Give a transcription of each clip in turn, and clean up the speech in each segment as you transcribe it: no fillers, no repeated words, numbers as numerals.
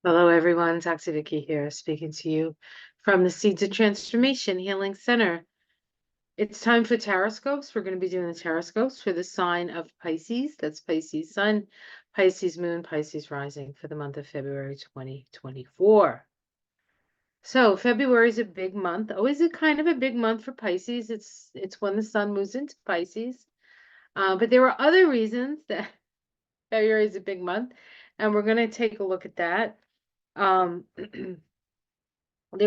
Hello, everyone. Dr. Vicky here, speaking to you from the Seeds of Transformation Healing Center. It's time for Taroscopes. We're going to be doing the Taroscopes for the sign of Pisces. That's Pisces Sun, Pisces Moon, Pisces Rising for the month of February 2024. So February is a big month, always a kind of a big month for Pisces. It's when the sun moves into Pisces. But there are other reasons that February is a big month, and we're going to take a look at that. There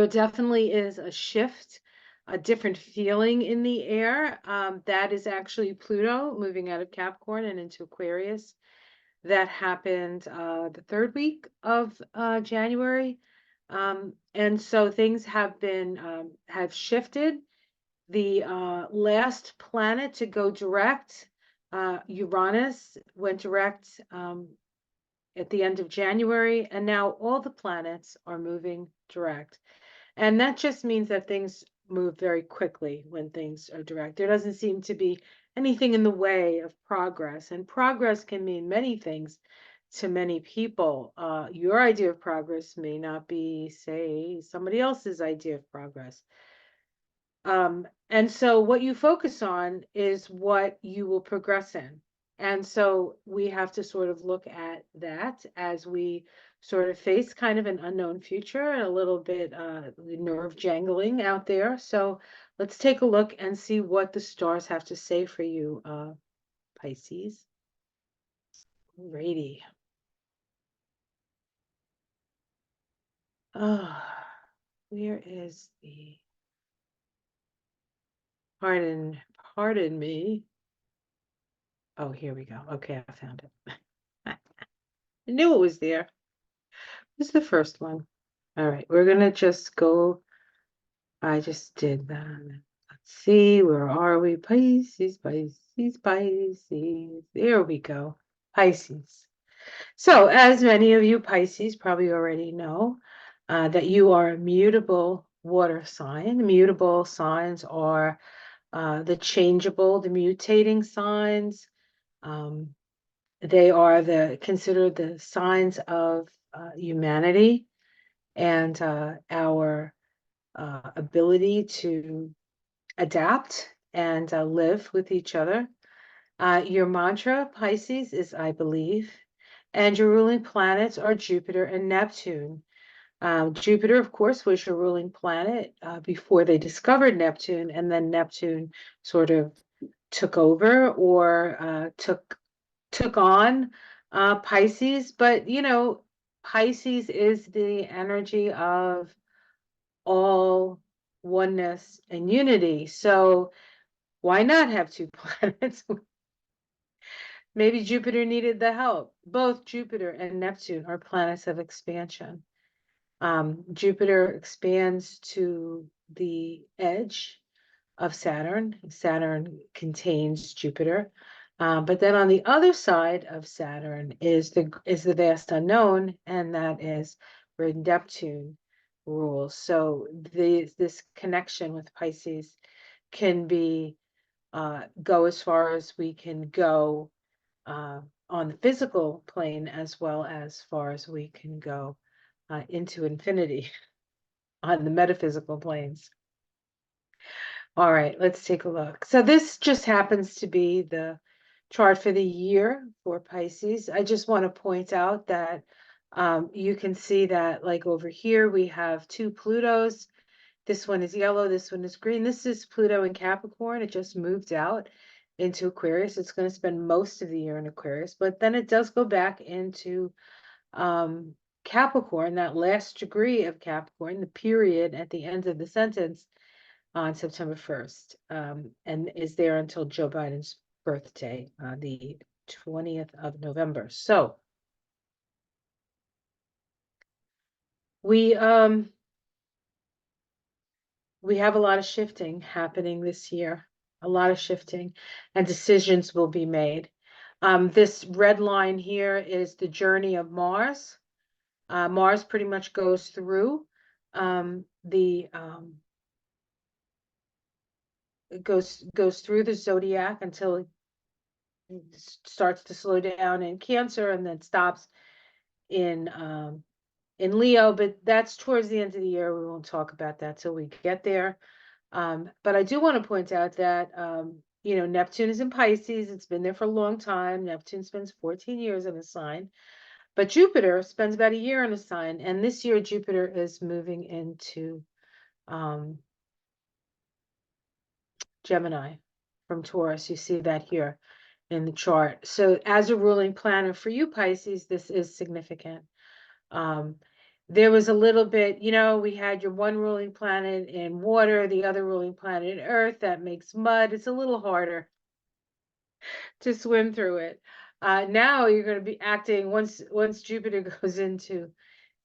definitely is a shift, a different feeling in the air. That is actually Pluto moving out of Capricorn and into Aquarius. That happened the third week of January. And so things have shifted. The last planet to go direct, Uranus, went direct at the end of January, and now all the planets are moving direct. And that just means that things move very quickly when things are direct. There doesn't seem to be anything in the way of progress. And progress can mean many things to many people. Your idea of progress may not be, say, somebody else's idea of progress. And so what you focus on is what you will progress in. And so we have to sort of look at that as we sort of face kind of an unknown future and a little bit nerve jangling out there. So let's take a look and see what the stars have to say for you, Pisces. Alrighty. Where is the pardon me. Oh, here we go. Okay, I found it. I knew it was there. This is the first one. All right, we're gonna just go. I just did that. Let's see, where are we? Pisces, Pisces, Pisces. There we go. Pisces. So, as many of you Pisces probably already know, that you are a mutable water sign. Mutable signs are the changeable, the mutating signs. They are considered the signs of humanity and our ability to adapt and live with each other. Your mantra, Pisces, is I believe, and your ruling planets are Jupiter and Neptune. Jupiter, of course, was your ruling planet before they discovered Neptune, and then Neptune sort of took over or took on Pisces. But Pisces is the energy of all oneness and unity. So why not have two planets? Maybe Jupiter needed the help. Both Jupiter and Neptune are planets of expansion. Jupiter expands to the edge of Saturn. Saturn contains Jupiter. But then on the other side of Saturn is the vast unknown, and that is where Neptune rules. So this connection with Pisces can be go as far as we can go on the physical plane, as well as far as we can go into infinity on the metaphysical planes. All right, let's take a look. So this just happens to be the chart for the year for Pisces. I just want to point out that you can see that like over here, we have two Plutos. This one is yellow, this one is green. This is Pluto in Capricorn. It just moved out into Aquarius. It's going to spend most of the year in Aquarius, but then it does go back into Capricorn, that last degree of Capricorn, the period at the end of the sentence on September 1st, and is there until Joe Biden's birthday, the 20th of November. So we have a lot of shifting happening this year, a lot of shifting, and decisions will be made. This red line here is the journey of Mars. Mars pretty much goes through it goes through the zodiac until it starts to slow down in Cancer and then stops in in Leo, but that's towards the end of the year. We won't talk about that till we get there. But I do want to point out that, Neptune is in Pisces. It's been there for a long time. Neptune spends 14 years in a sign, but Jupiter spends about a year in a sign. And this year, Jupiter is moving into um, Gemini from Taurus. You see that here in the chart. So as a ruling planet for you, Pisces, this is significant. Um, there was a little bit, we had your one ruling planet in water, the other ruling planet in earth. That makes mud. It's a little harder to swim through it. Now you're going to be acting once Jupiter goes into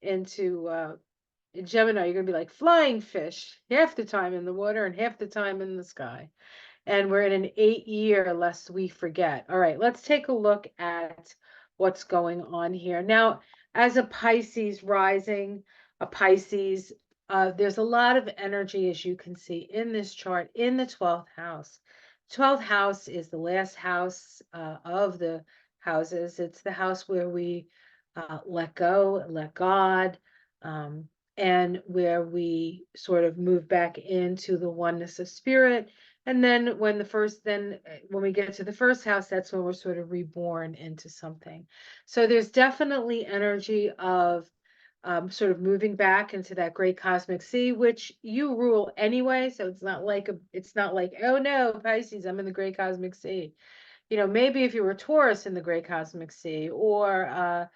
Gemini. You're going to be like flying fish, half the time in the water and half the time in the sky. And we're in an 8-year, lest we forget. All right, let's take a look at what's going on here. Now, as a Pisces rising, a Pisces, there's a lot of energy, as you can see in this chart, in the 12th house. 12th house is the last house of the houses. It's the house where we let go, let God, and where we sort of move back into the oneness of spirit. And then when we get to the first house, that's when we're sort of reborn into something. So there's definitely energy of sort of moving back into that great cosmic sea, which you rule anyway. So it's not like oh no, Pisces, I'm in the great cosmic sea. Maybe if you were Taurus in the great cosmic sea, or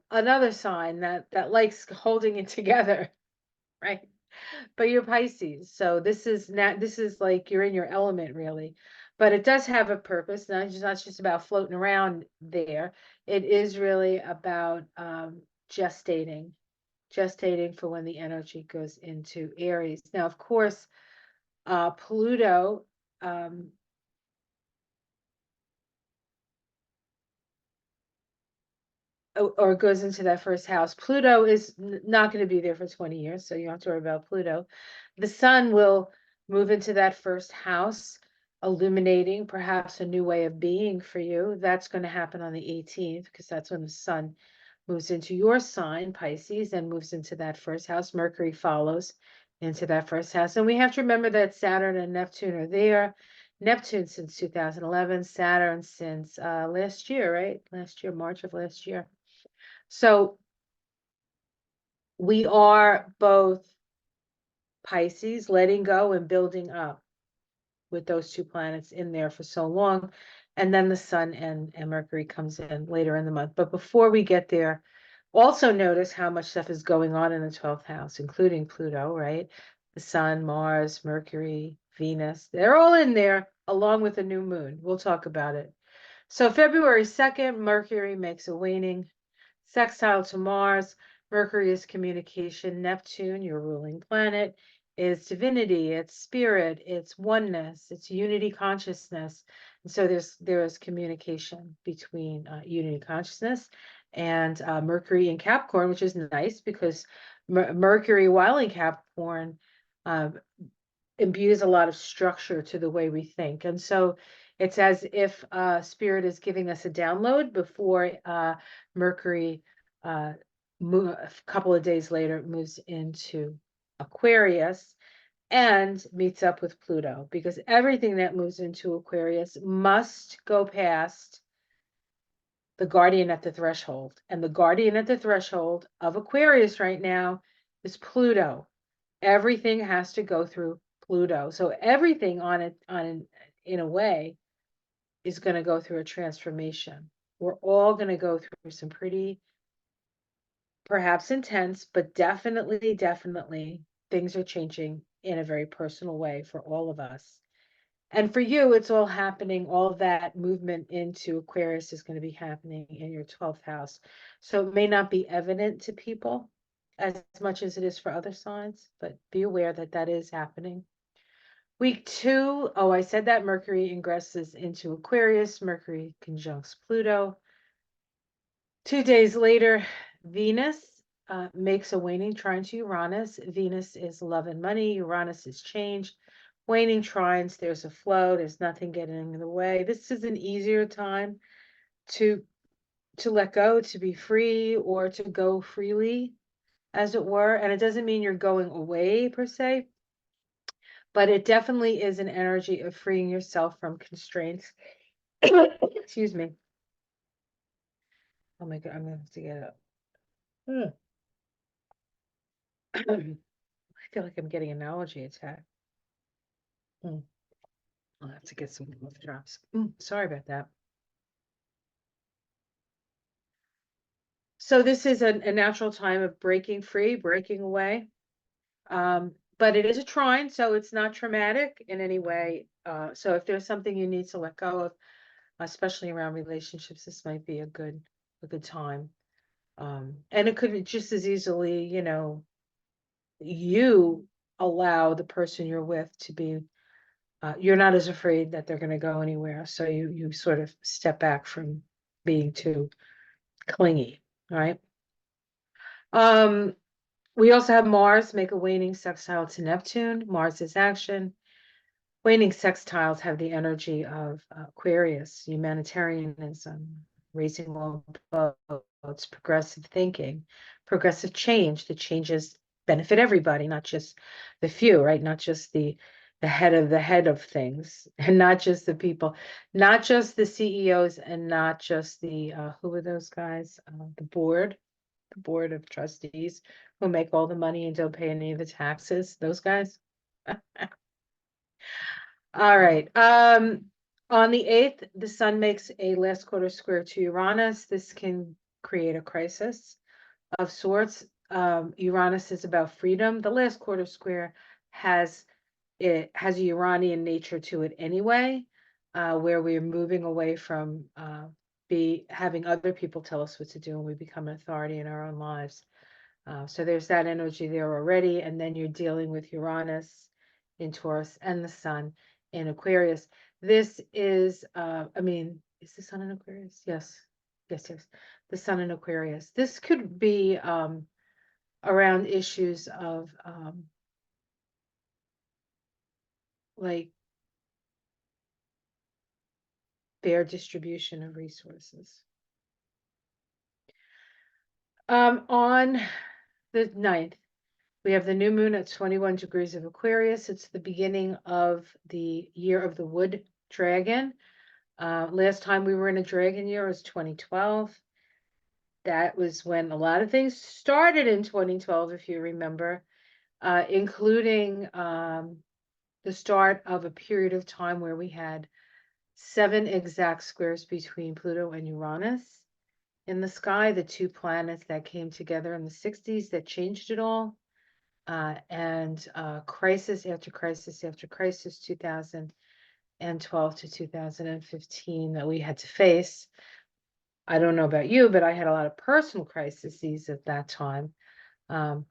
another sign that likes holding it together, right? But you're Pisces, so this is like you're in your element, really. But it does have a purpose. Not just about floating around there. It is really about gestating for when the energy goes into Aries. Now, of course, Pluto or goes into that first house. Pluto is not going to be there for 20 years, so you don't have to worry about Pluto. The sun will move into that first house, illuminating perhaps a new way of being for you. That's going to happen on the 18th, because that's when the sun moves into your sign, Pisces, and moves into that first house. Mercury follows into that first house. And we have to remember that Saturn and Neptune are there. Neptune since 2011, Saturn since last year, right? Last year, March of last year. So we are both Pisces, letting go and building up with those two planets in there for so long. And then the sun and Mercury comes in later in the month. But before we get there, also notice how much stuff is going on in the 12th house, including Pluto, right? The sun, Mars, Mercury, Venus, they're all in there along with the new moon. We'll talk about it. So February 2nd, Mercury makes a waning sextile to Mars. Mercury is communication. Neptune, your ruling planet, is divinity, it's spirit, it's oneness, it's unity consciousness. And so there is communication between unity consciousness and Mercury in Capricorn, which is nice because Mercury, while in Capricorn, uh, imbues a lot of structure to the way we think. And so it's as if spirit is giving us a download before Mercury, a couple of days later, moves into Aquarius and meets up with Pluto, because everything that moves into Aquarius must go past the guardian at the threshold. And the guardian at the threshold of Aquarius right now is Pluto. Everything has to go through Pluto. So everything in a way is going to go through a transformation. We're all going to go through some pretty, perhaps intense, but definitely things are changing in a very personal way for all of us. And for you, it's all happening. All of that movement into Aquarius is going to be happening in your 12th house. So it may not be evident to people as much as it is for other signs, but be aware that that is happening. Week 2, I said that Mercury ingresses into Aquarius. Mercury conjuncts Pluto. 2 days later, Venus makes a waning trine to Uranus. Venus is love and money. Uranus is change. Waning trines, there's a flow. There's nothing getting in the way. This is an easier time to let go, to be free, or to go freely. as it were. And it doesn't mean you're going away per se, but it definitely is an energy of freeing yourself from constraints. Excuse me. Oh my God, I'm gonna have to get up. I feel like I'm getting an allergy attack. Mm, I'll have to get some cough drops. Sorry about that. So this is a natural time of breaking free, breaking away. But it is a trine, so it's not traumatic in any way. So if there's something you need to let go of, especially around relationships, this might be a good time. And it could just as easily, you allow the person you're with to be, you're not as afraid that they're going to go anywhere. So you sort of step back from being too clingy, right? Um, we also have Mars make a waning sextile to Neptune. Mars is action. Waning sextiles have the energy of Aquarius, humanitarianism, raising all boats, progressive thinking, progressive change. The changes benefit everybody, not just the few, right? Not just the head of things, and not just the people, not just the CEOs, and not just the who are those guys? The board of trustees who make all the money and don't pay any of the taxes. Those guys. All right. On the 8th, the sun makes a last quarter square to Uranus. This can create a crisis of sorts. Uranus is about freedom. The last quarter square has a Uranian nature to it anyway, where we're moving away from be having other people tell us what to do, and we become an authority in our own lives. So there's that energy there already, and then you're dealing with Uranus in Taurus and the sun in Aquarius. This is, is the sun in Aquarius? Yes, yes. The sun in Aquarius. This could be around issues of like fair distribution of resources. On the 9th, we have the new moon at 21 degrees of Aquarius. It's the beginning of the year of the wood dragon. Last time we were in a dragon year was 2012. That was when a lot of things started in 2012, if you remember, including the start of a period of time where we had 7 exact squares between Pluto and Uranus in the sky, the two planets that came together in the 60s that changed it all. And crisis after crisis after crisis, 2012 to 2015 that we had to face. I don't know about you, but I had a lot of personal crises at that time, and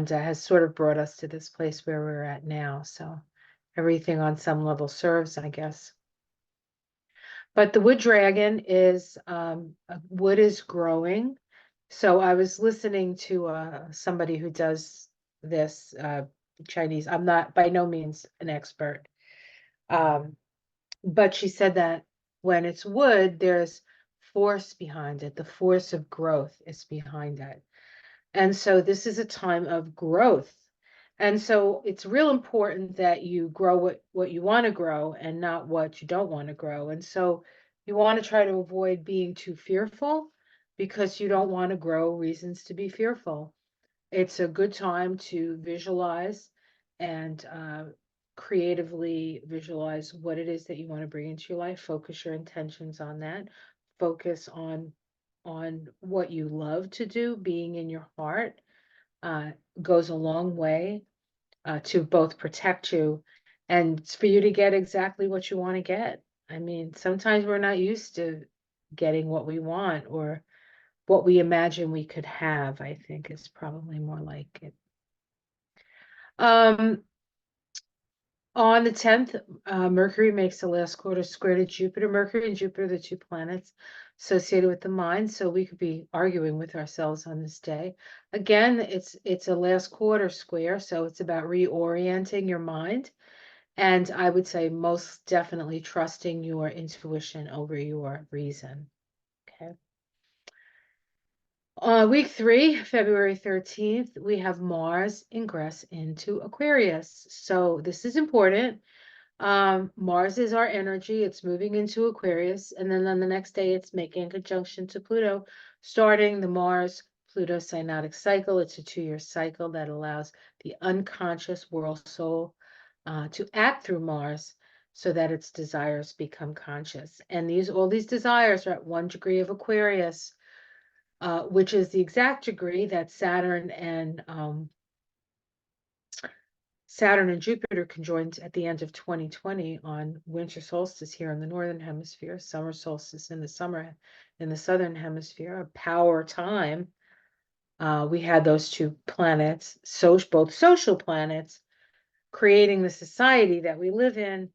has sort of brought us to this place where we're at now. So everything on some level serves, I guess. But the wood dragon is wood is growing. So I was listening to somebody who does this Chinese. I'm not by no means an expert, but she said that when it's wood, there's force behind it. The force of growth is behind it. And so this is a time of growth. And so it's real important that you grow what you want to grow and not what you don't want to grow. And so you want to try to avoid being too fearful because you don't want to grow reasons to be fearful. It's a good time to visualize and creatively visualize what it is that you want to bring into your life. Focus your intentions on that. Focus on what you love to do. Being in your heart goes a long way to both protect you and for you to get exactly what you want to get. I mean, sometimes we're not used to getting what we want or what we imagine we could have, I think is probably more like it. Um, on the 10th, Mercury makes the last quarter square to Jupiter. Mercury and Jupiter, the two planets associated with the mind, so we could be arguing with ourselves on this day. Again, it's a last quarter square, so it's about reorienting your mind. And I would say most definitely trusting your intuition over your reason. Okay. Week 3, February 13th, we have Mars ingress into Aquarius. So this is important. Mars is our energy. It's moving into Aquarius. And then on the next day, it's making a conjunction to Pluto, starting the Mars-Pluto synodic cycle. It's a 2-year cycle that allows the unconscious world soul to act through Mars so that its desires become conscious. And all these desires are at 1 degree of Aquarius, which is the exact degree that Saturn and Jupiter conjoined at the end of 2020 on winter solstice here in the northern hemisphere, summer solstice in the southern hemisphere, a power time. We had those two planets, both social planets, creating the society that we live in,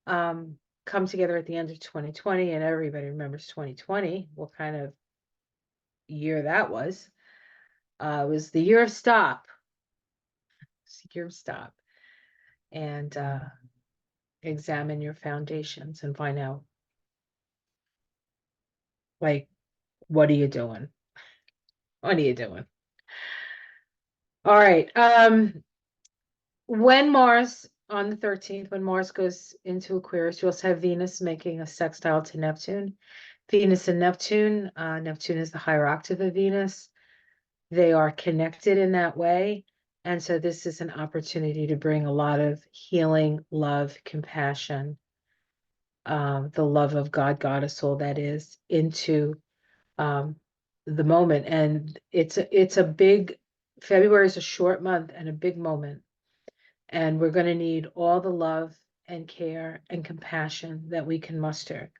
come together at the end of 2020, and everybody remembers 2020, what kind of year that was. It was the year of stop. It's the year of stop. And examine your foundations and find out, like, what are you doing? What are you doing? All right. When Mars on the 13th, when Mars goes into Aquarius, you also have Venus making a sextile to Neptune. Venus and Neptune, Neptune is the higher octave of Venus. They are connected in that way. And so this is an opportunity to bring a lot of healing, love, compassion, the love of God, goddess, soul that is, into the moment. And it's a big, February is a short month and a big moment. And we're going to need all the love and care and compassion that we can muster,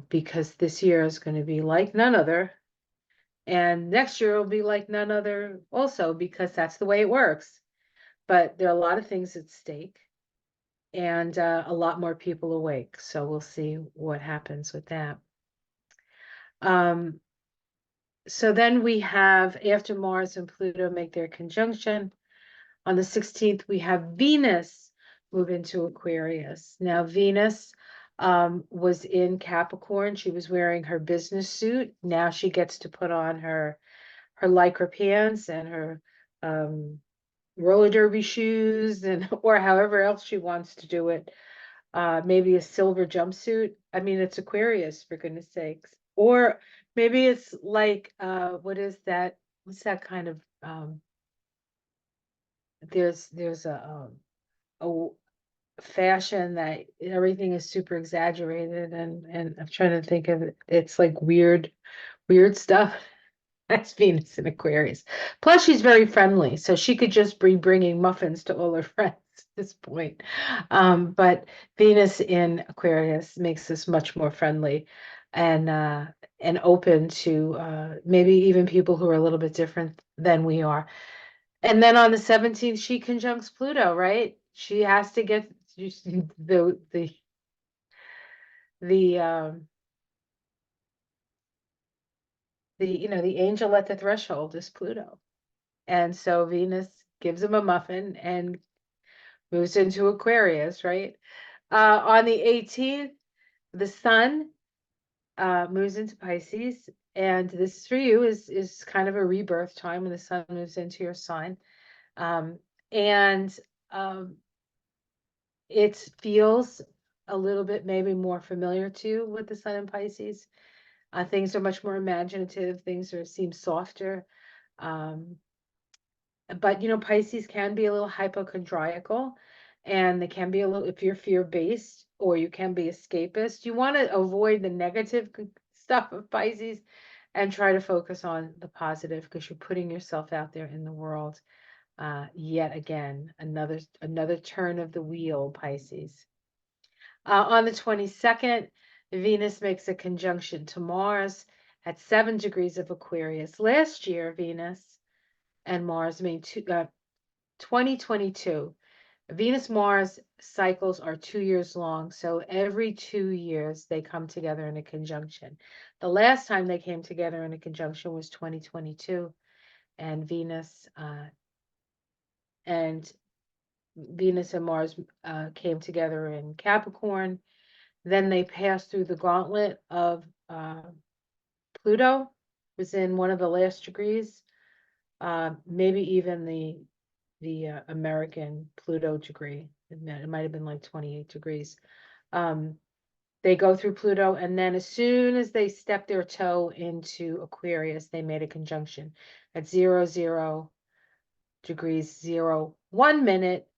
because this year is going to be like none other. And next year will be like none other also, because that's the way it works. But there are a lot of things at stake and a lot more people awake. So we'll see what happens with that. So then we have, after Mars and Pluto make their conjunction, on the 16th, we have Venus move into Aquarius. Now, Venus was in Capricorn. She was wearing her business suit. Now she gets to put on her lycra pants and her roller derby shoes, and or however else she wants to do it. Maybe a silver jumpsuit. I mean, it's Aquarius, for goodness sakes. Or maybe it's like, what is that? What's that kind of, there's a fashion that everything is super exaggerated, and I'm trying to think of it. It's like weird stuff. That's Venus in Aquarius. Plus, she's very friendly, so she could just be bringing muffins to all her friends at this point. But Venus in Aquarius makes us much more friendly and open to maybe even people who are a little bit different than we are. And then on the 17th, she conjuncts Pluto, right? She has to get the the angel at the threshold is Pluto. And so Venus gives him a muffin and moves into Aquarius, right? On the 18th, the sun moves into Pisces. And this for you is kind of a rebirth time when the sun moves into your sign. And it feels a little bit maybe more familiar to you with the sun in Pisces. Things are much more imaginative. Things seem softer. But Pisces can be a little hypochondriacal, and they can be a little, if you're fear-based, or you can be escapist. You want to avoid the negative stuff of Pisces and try to focus on the positive, because you're putting yourself out there in the world. Yet again, another turn of the wheel, Pisces. On the 22nd, Venus makes a conjunction to Mars at 7 degrees of Aquarius. Last year, Venus and Mars made 2022. Venus-Mars cycles are 2 years long, so every 2 years they come together in a conjunction. The last time they came together in a conjunction was 2022, and Venus and Mars came together in Capricorn. Then they passed through the gauntlet of Pluto, was in one of the last degrees, maybe even the American Pluto degree. It might have been like 28 degrees. They go through Pluto, and then as soon as they step their toe into Aquarius, they made a conjunction at 00 degrees 01 minute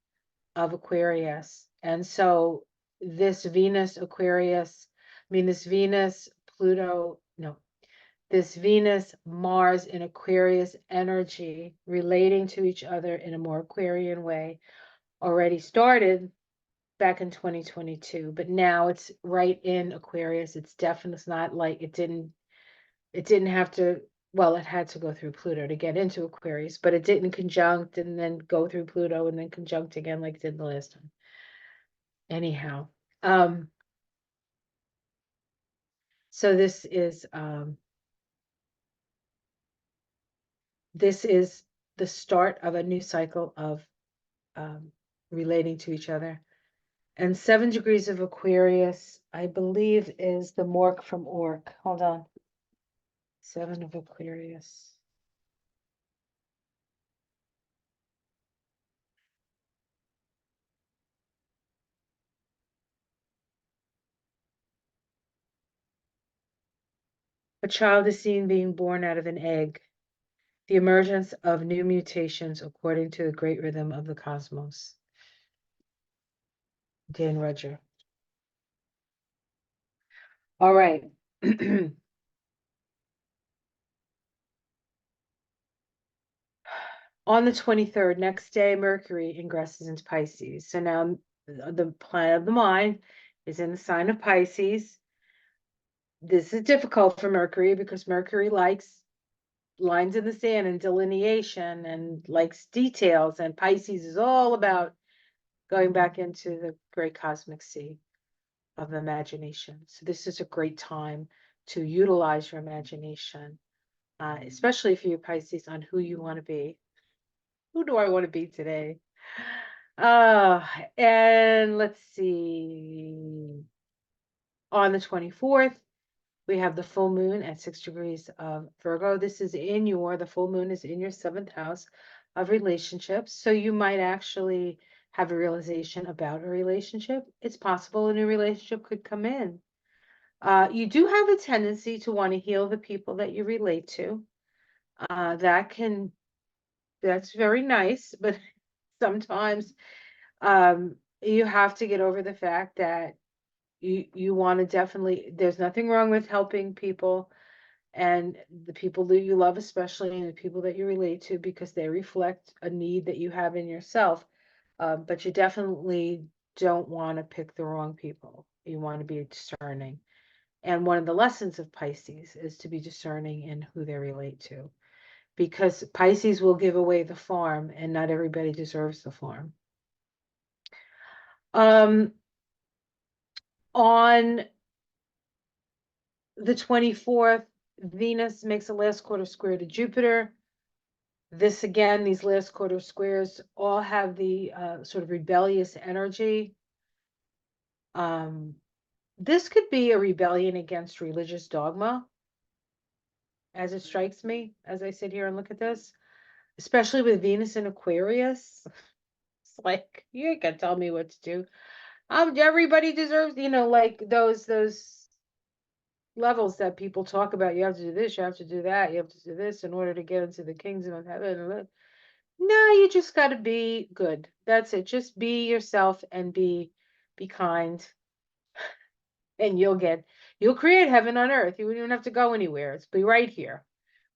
of Aquarius. And so this Venus Aquarius, this Venus Pluto, no, this Venus Mars in Aquarius energy relating to each other in a more Aquarian way already started back in 2022, but now it's right in Aquarius. It's definitely, it's not like it didn't have to, well, it had to go through Pluto to get into Aquarius, but it didn't conjunct and then go through Pluto and then conjunct again like it did the last time. Anyhow, so this is the start of a new cycle of relating to each other. And 7 degrees of Aquarius, I believe, is the Mork from Orc. Hold on. 7 of Aquarius. A child is seen being born out of an egg. The emergence of new mutations according to the great rhythm of the cosmos. Dan Rudger. All right. On the 23rd, next day, Mercury ingresses into Pisces. So now the planet of the mind is in the sign of Pisces. This is difficult for Mercury because Mercury likes lines in the sand and delineation and likes details, and Pisces is all about going back into the great cosmic sea of imagination. So this is a great time to utilize your imagination, especially if you're Pisces, on who you want to be. Who do I want to be today? And let's see. On the 24th, we have the full moon at 6 degrees of Virgo. This is the full moon is in your 7th house of relationships. So you might actually have a realization about a relationship. It's possible a new relationship could come in. You do have a tendency to want to heal the people that you relate to. That's very nice, but sometimes you have to get over the fact that you want to definitely, there's nothing wrong with helping people and the people that you love, especially, and the people that you relate to, because they reflect a need that you have in yourself. But you definitely don't want to pick the wrong people. You want to be discerning. And one of the lessons of Pisces is to be discerning in who they relate to, because Pisces will give away the farm and not everybody deserves the farm. On the 24th, Venus makes a last quarter square to Jupiter. This again, these last quarter squares all have the sort of rebellious energy. This could be a rebellion against religious dogma, as it strikes me, as I sit here and look at this, especially with Venus in Aquarius. It's like, you ain't gonna tell me what to do. Everybody deserves, like those levels that people talk about. You have to do this, you have to do that, you have to do this in order to get into the kingdom of heaven. No, you just got to be good. That's it. Just be yourself and be kind, and you'll create heaven on earth. You wouldn't even have to go anywhere. It's be right here.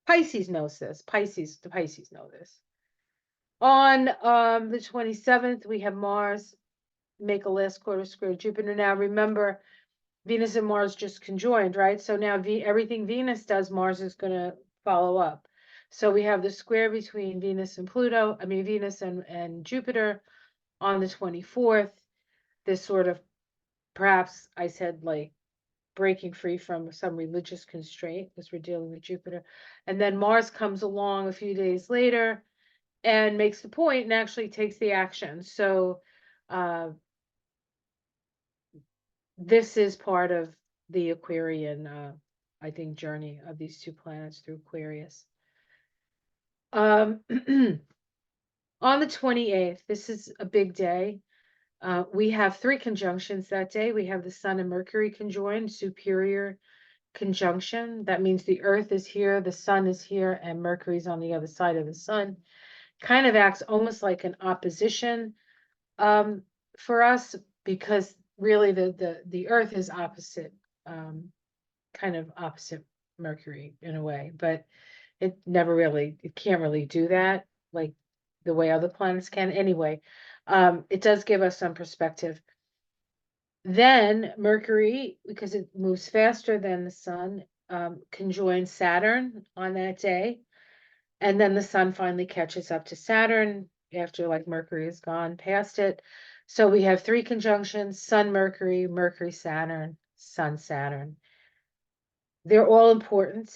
Pisces knows this. The Pisces know this. On the 27th, we have Mars make a last quarter square to Jupiter. Now remember, Venus and Mars just conjoined, right? So now everything Venus does, Mars is going to follow up. So we have the square between Venus and Venus and Jupiter on the 24th. This sort of, perhaps I said, like breaking free from some religious constraint, because we're dealing with Jupiter. And then Mars comes along a few days later and makes the point and actually takes the action. So this is part of the Aquarian I think, journey of these two planets through Aquarius. On the 28th, this is a big day. We have 3 conjunctions that day. We have the Sun and Mercury conjoined, superior conjunction. That means the Earth is here, the Sun is here, and Mercury's on the other side of the Sun. Kind of acts almost like an opposition for us, because really the Earth is opposite, kind of opposite Mercury in a way, but it can't really do that like the way other planets can. Anyway, it does give us some perspective. Then Mercury, because it moves faster than the Sun, conjoins Saturn on that day. And then the Sun finally catches up to Saturn after like Mercury is gone past it. So we have 3 conjunctions: Sun, Mercury, Mercury, Saturn, Sun, Saturn. They're all important.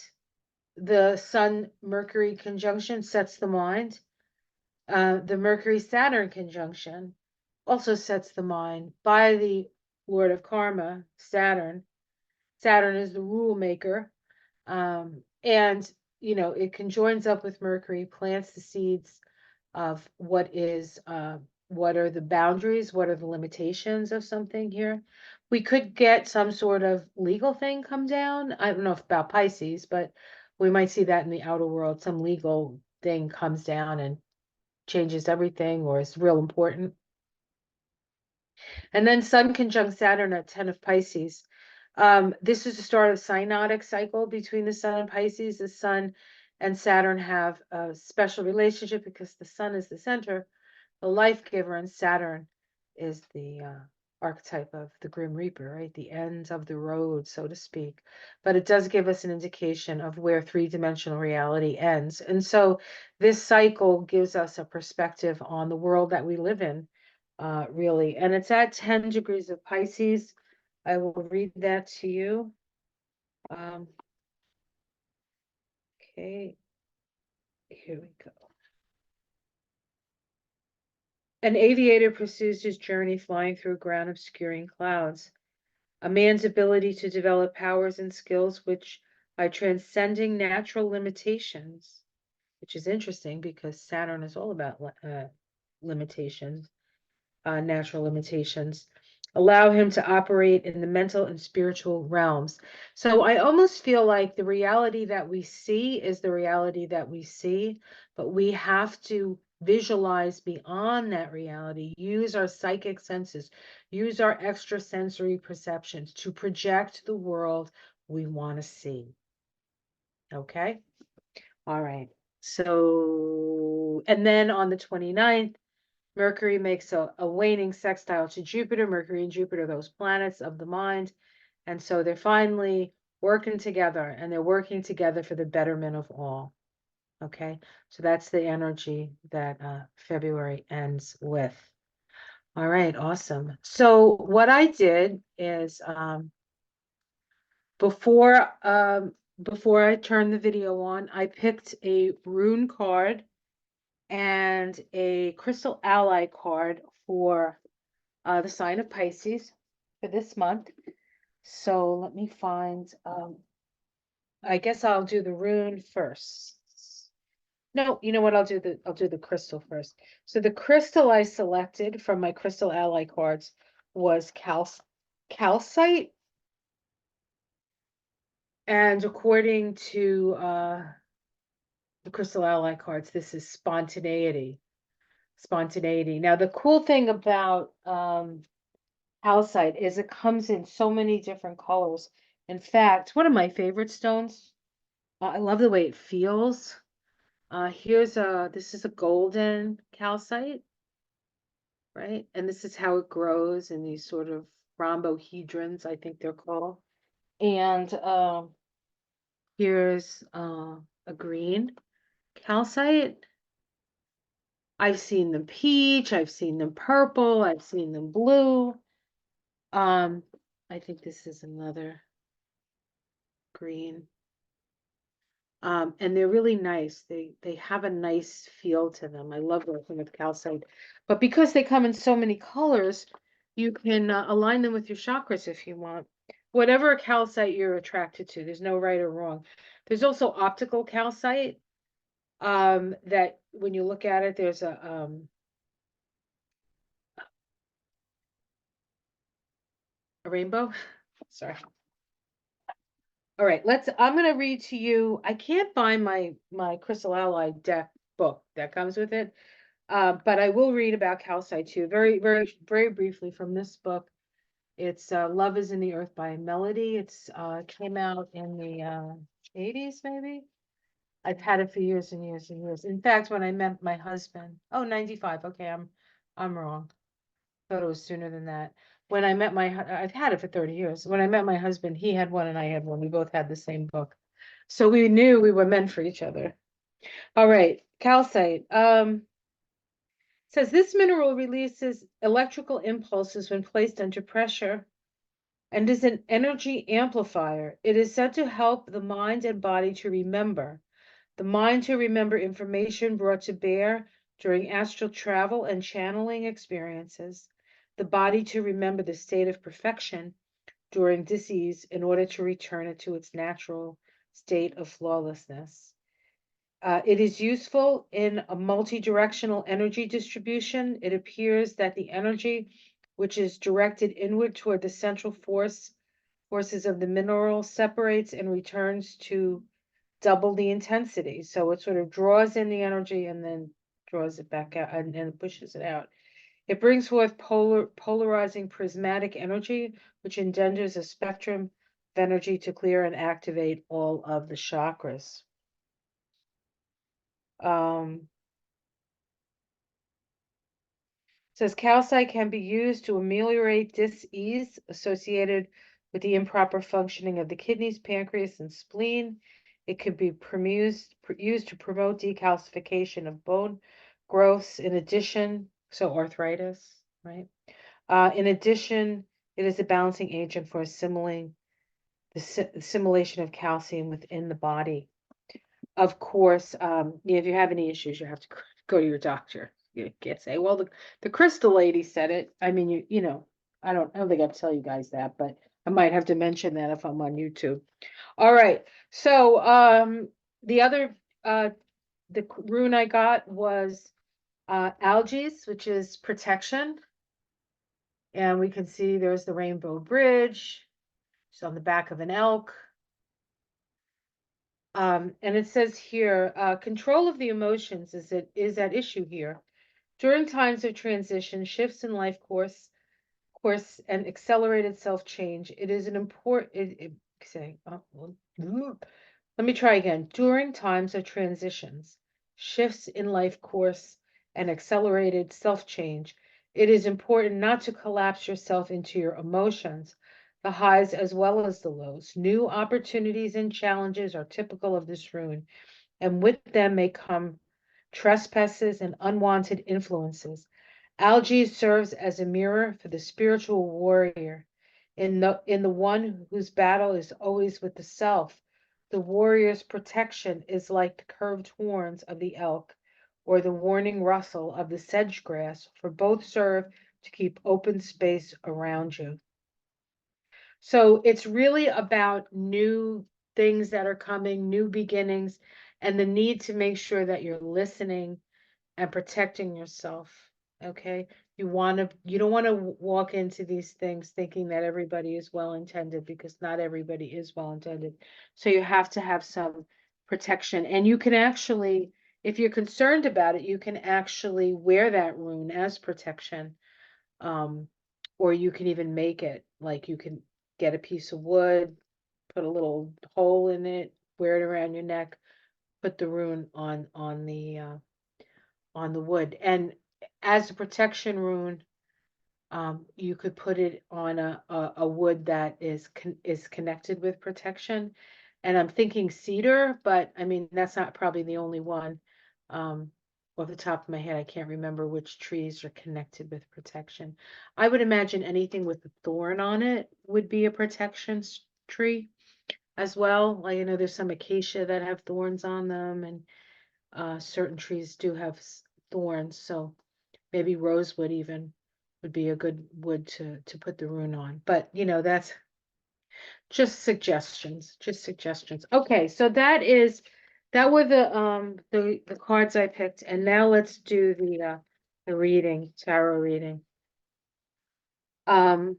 The Sun Mercury conjunction sets the mind. The Mercury Saturn conjunction also sets the mind by the Lord of Karma, Saturn. Saturn is the rule maker. And, it conjoins up with Mercury, plants the seeds of what are the boundaries, what are the limitations of something here. We could get some sort of legal thing come down. I don't know about Pisces, but we might see that in the outer world. Some legal thing comes down and changes everything, or is real important. And then Sun conjunct Saturn at 10 of Pisces. This is the start of the synodic cycle between the Sun and Pisces. The Sun and Saturn have a special relationship because the Sun is the center, the life giver, and Saturn is the archetype of the Grim Reaper, right? The end of the road, so to speak. But it does give us an indication of where 3-dimensional reality ends. And so this cycle gives us a perspective on the world that we live in, really. And it's at 10 degrees of Pisces. I will read that to you. Okay, here we go. An aviator pursues his journey flying through ground obscuring clouds. A man's ability to develop powers and skills which by transcending natural limitations, which is interesting because Saturn is all about limitations, natural limitations, allow him to operate in the mental and spiritual realms. So I almost feel like the reality that we see is the reality that we see, but we have to visualize beyond that reality, use our psychic senses, use our extrasensory perceptions to project the world we want to see. Okay? All right. So, and then on the 29th, Mercury makes a waning sextile to Jupiter. Mercury and Jupiter, those planets of the mind. And so they're finally working together, and they're working together for the betterment of all. Okay, so that's the energy that February ends with. All right, awesome. So what I did is before I turned the video on, I picked a rune card and a crystal ally card for the sign of Pisces for this month. So let me find, I guess I'll do the rune first. No, you know what? I'll do the crystal first. So the crystal I selected from my crystal ally cards was calcite. And according to the crystal ally cards, this is spontaneity. Spontaneity. Now the cool thing about calcite is it comes in so many different colors. In fact, one of my favorite stones, I love the way it feels. This is a golden calcite, right? And this is how it grows in these sort of rhombohedrons, I think they're called. And here's a green calcite. I've seen them peach, I've seen them purple, I've seen them blue. I think this is another green. And they're really nice. They have a nice feel to them. I love working with calcite. But because they come in so many colors, you can align them with your chakras if you want. whatever calcite you're attracted to. There's no right or wrong. There's also optical calcite, that when you look at it, there's a rainbow. Sorry. All right, I'm going to read to you. I can't find my Crystal Ally deck book that comes with it, but I will read about calcite too, very, very, very briefly from this book. It's Love is in the Earth by Melody. It's came out in the 80s, maybe. I've had it for years and years and years. In fact, when I met my husband, oh, 95. Okay, I'm wrong. Thought it was sooner than that. When I met I've had it for 30 years. When I met my husband, he had one and I had one. We both had the same book. So we knew we were meant for each other. All right, calcite. Says this mineral releases electrical impulses when placed under pressure and is an energy amplifier. It is said to help the mind and body to remember. The mind to remember information brought to bear during astral travel and channeling experiences. The body to remember the state of perfection during disease in order to return it to its natural state of flawlessness. It is useful in a multi-directional energy distribution. It appears that the energy which is directed inward toward the central forces of the mineral separates and returns to double the intensity. So it sort of draws in the energy and then draws it back out and pushes it out. It brings forth polarizing prismatic energy, which engenders a spectrum of energy to clear and activate all of the chakras. Says calcite can be used to ameliorate dis-ease associated with the improper functioning of the kidneys, pancreas, and spleen. It could be used to promote decalcification of bone growths. In addition, so arthritis, right? In addition, it is a balancing agent for assimilating the assimilation of calcium within the body. Of course, if you have any issues, you have to go to your doctor. You can't say, well, the crystal lady said it. I mean, you know, I don't think I'd tell you guys that, but I might have to mention that if I'm on YouTube. All right. So the other the rune I got was algaes, which is protection. And we can see there's the rainbow bridge. It's on the back of an elk. And it says here, control of the emotions is at issue here. During times of transition, shifts in life course, and accelerated self-change, it is an important, let me try again. During times of transitions, shifts in life course, and accelerated self-change, it is important not to collapse yourself into your emotions, the highs as well as the lows. New opportunities and challenges are typical of this rune, and with them may come trespasses and unwanted influences. Algae serves as a mirror for the spiritual warrior, in the one whose battle is always with the self. The warrior's protection is like the curved horns of the elk or the warning rustle of the sedge grass, for both serve to keep open space around you. So it's really about new things that are coming, new beginnings, and the need to make sure that you're listening and protecting yourself. Okay. You don't want to walk into these things thinking that everybody is well intended, because not everybody is well intended. So you have to have some protection. And you can actually, if you're concerned about it, you can actually wear that rune as protection. Or you can even make it, like you can get a piece of wood, put a little hole in it, wear it around your neck, put the rune on the wood. And as a protection rune, you could put it on a wood that is connected with protection. And I'm thinking cedar, but I mean, that's not probably the only one. Off the top of my head, I can't remember which trees are connected with protection. I would imagine anything with a thorn on it would be a protection tree as well. Like, there's some acacia that have thorns on them, and certain trees do have thorns. So maybe rosewood even would be a good wood to put the rune on. But Just suggestions, just suggestions. Okay, so that were the cards I picked, and now let's do the reading, tarot reading. Um,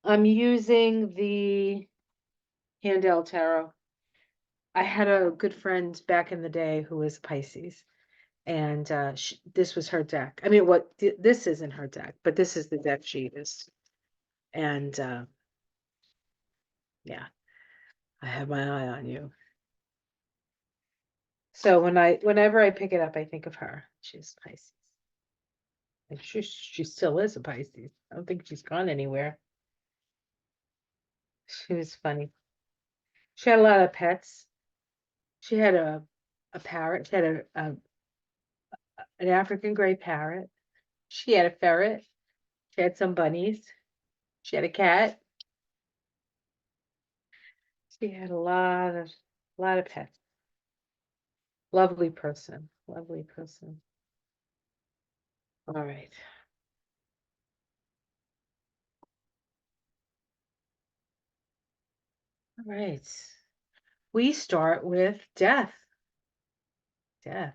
I'm using the Handl Tarot. I had a good friend back in the day who was Pisces, and this was her deck. I mean, this isn't her deck, but this is the deck she used. And yeah, I have my eye on you. So whenever I pick it up, I think of her. She's Pisces. And she still is a Pisces. I don't think she's gone anywhere. She was funny. She had a lot of pets. She had a parrot. She had an African gray parrot. She had a ferret. She had some bunnies. She had a cat. She had a lot of pets. Lovely person. Lovely person. All right. All right. We start with death. Death.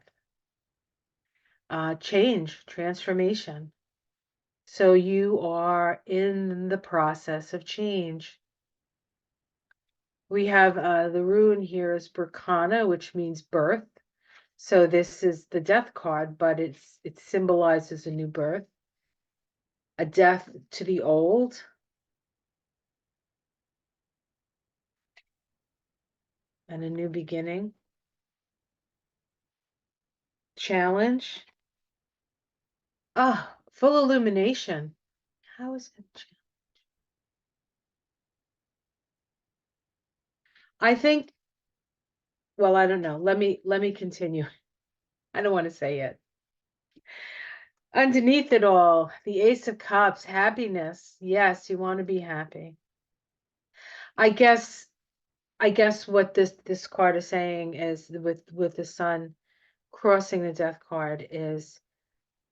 Change, transformation. So you are in the process of change. We have the rune here is Berkana, which means birth. So this is the death card, but it symbolizes a new birth, a death to the old, and a new beginning. Challenge. Ah, full illumination. How is it? I think, well, I don't know. Let me continue. I don't want to say it. Underneath it all, the Ace of Cups, happiness. Yes, you want to be happy. I guess what this card is saying is with the sun crossing the death card is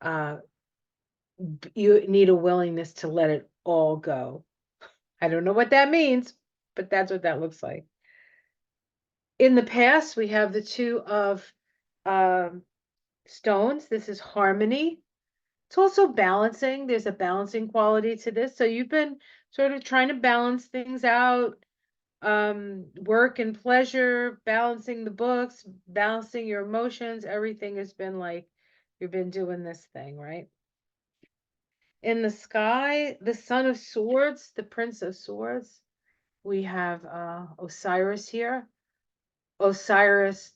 uh you need a willingness to let it all go. I don't know what that means, but that's what that looks like. In the past, we have the two of um stones. This is harmony. It's also balancing. There's a balancing quality to this. So you've been sort of trying to balance things out, work and pleasure, balancing the books, balancing your emotions. Everything has been like you've been doing this thing, right? In the sky, the Son of Swords, the Prince of Swords. We have Osiris here. Osiris,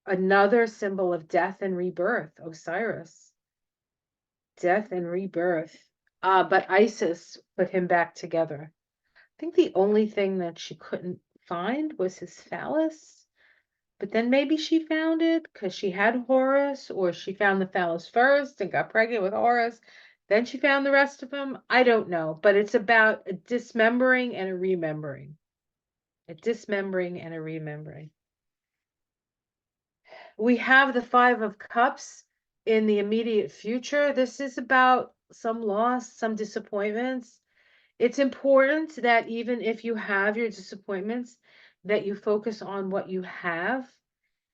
another symbol of death and rebirth. Osiris, death and rebirth. But Isis put him back together. I think the only thing that she couldn't find was his phallus. But then maybe she found it because she had Horus, or she found the phallus first and got pregnant with Horus. Then she found the rest of them. I don't know. But it's about a dismembering and a remembering. A dismembering and a remembering. We have the Five of Cups in the immediate future. This is about some loss, some disappointments. It's important that even if you have your disappointments, that you focus on what you have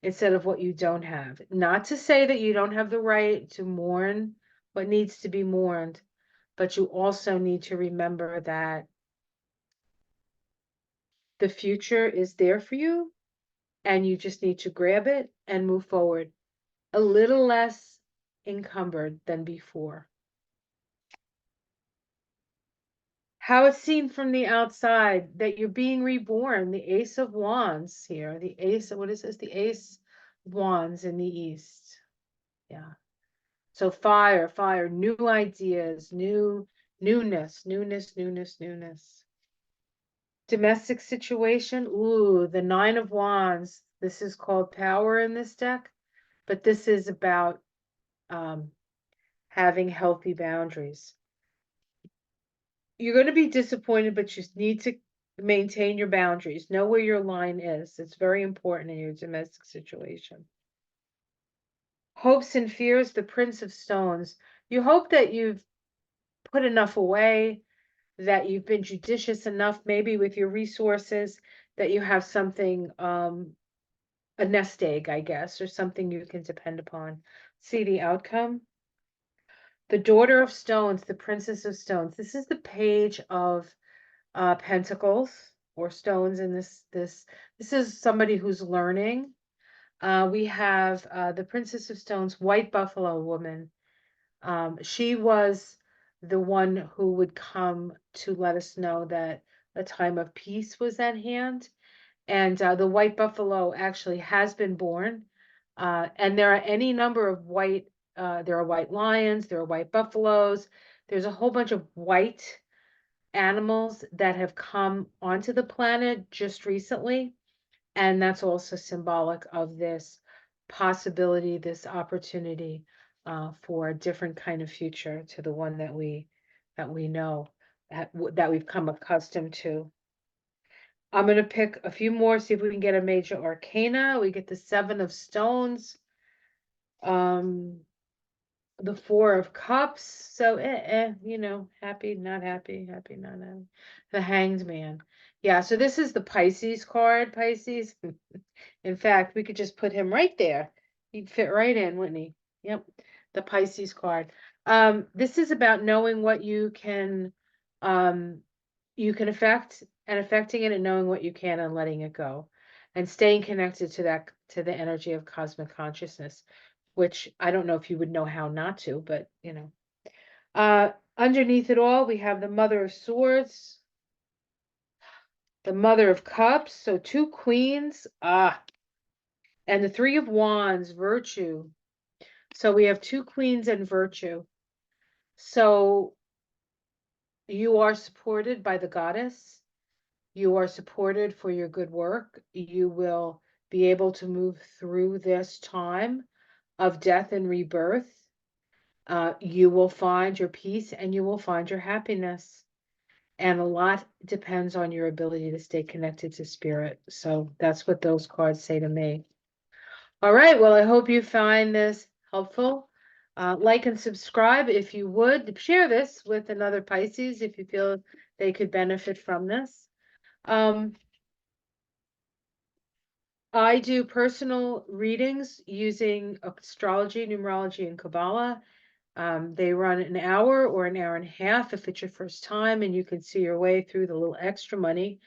instead of what you don't have. Not to say that you don't have the right to mourn what needs to be mourned, but you also need to remember that the future is there for you and you just need to grab it and move forward a little less encumbered than before. How it's seen from the outside, that you're being reborn, the Ace of Wands here, the Ace, what is this? The Ace of Wands in the East. Yeah. So fire, new ideas, newness. Domestic situation, ooh, the Nine of Wands. This is called power in this deck, but this is about having healthy boundaries. You're going to be disappointed, but you need to maintain your boundaries. Know where your line is. It's very important in your domestic situation. Hopes and fears, the Prince of Stones. You hope that you've put enough away, that you've been judicious enough, maybe with your resources, that you have something, a nest egg, I guess, or something you can depend upon. See the outcome. The Daughter of Stones, the Princess of Stones. This is the page of pentacles or stones in this is somebody who's learning. We have the Princess of Stones, White Buffalo Woman. She was the one who would come to let us know that a time of peace was at hand. And the white buffalo actually has been born. And there are any number of there are white lions, there are white buffaloes. There's a whole bunch of white animals that have come onto the planet just recently. And that's also symbolic of this possibility, this opportunity for a different kind of future to the one that we know, that we've come accustomed to. I'm going to pick a few more, see if we can get a major arcana. We get the Seven of Stones, the Four of Cups. So, happy, not happy, happy, not happy. The Hanged Man. Yeah, so this is the Pisces card, Pisces. In fact, we could just put him right there. He'd fit right in, wouldn't he? Yep, the Pisces card. This is about knowing what you can affect and affecting it, and knowing what you can and letting it go, and staying connected to the energy of cosmic consciousness, which I don't know if you would know how not to, but underneath it all, we have the Mother of Swords, the Mother of Cups, so two queens, and the Three of Wands, virtue. So we have two queens and virtue. So you are supported by the goddess. You are supported for your good work. You will be able to move through this time of death and rebirth. You will find your peace and you will find your happiness. And a lot depends on your ability to stay connected to spirit. So that's what those cards say to me. All right. Well, I hope you find this helpful. Like and subscribe if you would. Share this with another Pisces if you feel they could benefit from this. I do personal readings using astrology, numerology, and Kabbalah. They run an hour or an hour and a half if it's your first time, and you can see your way through the little extra money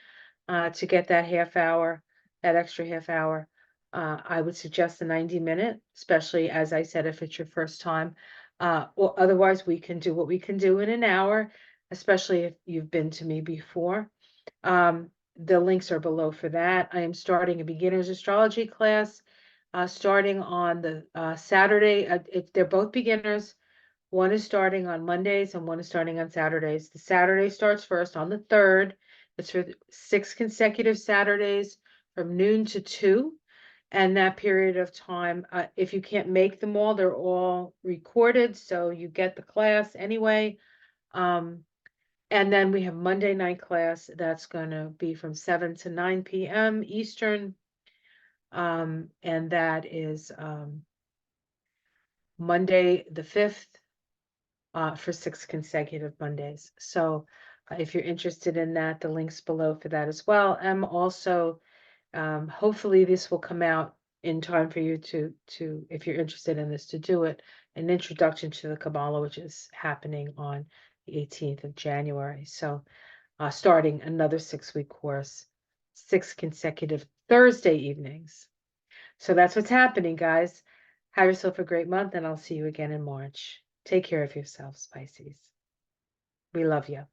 to get that extra half hour. I would suggest the 90-minute, especially, as I said, if it's your first time. Or otherwise, we can do what we can do in an hour, especially if you've been to me before. The links are below for that. I am starting a beginner's astrology class starting on the Saturday. They're both beginners. One is starting on Mondays and one is starting on Saturdays. The Saturday starts first on the 3rd. It's for 6 consecutive Saturdays from noon to 2. And that period of time, if you can't make them all, they're all recorded, so you get the class anyway. And then we have Monday night class that's going to be from 7 to 9 p.m. Eastern. And that is Monday the 5th for 6 consecutive Mondays. So if you're interested in that, the link's below for that as well. I'm also, hopefully this will come out in time for you to, if you're interested in this, to do it, an introduction to the Kabbalah, which is happening on the 18th of January. So starting another 6-week course, 6 consecutive Thursday evenings. So that's what's happening, guys. Have yourself a great month, and I'll see you again in March. Take care of yourselves, Pisces. We love you.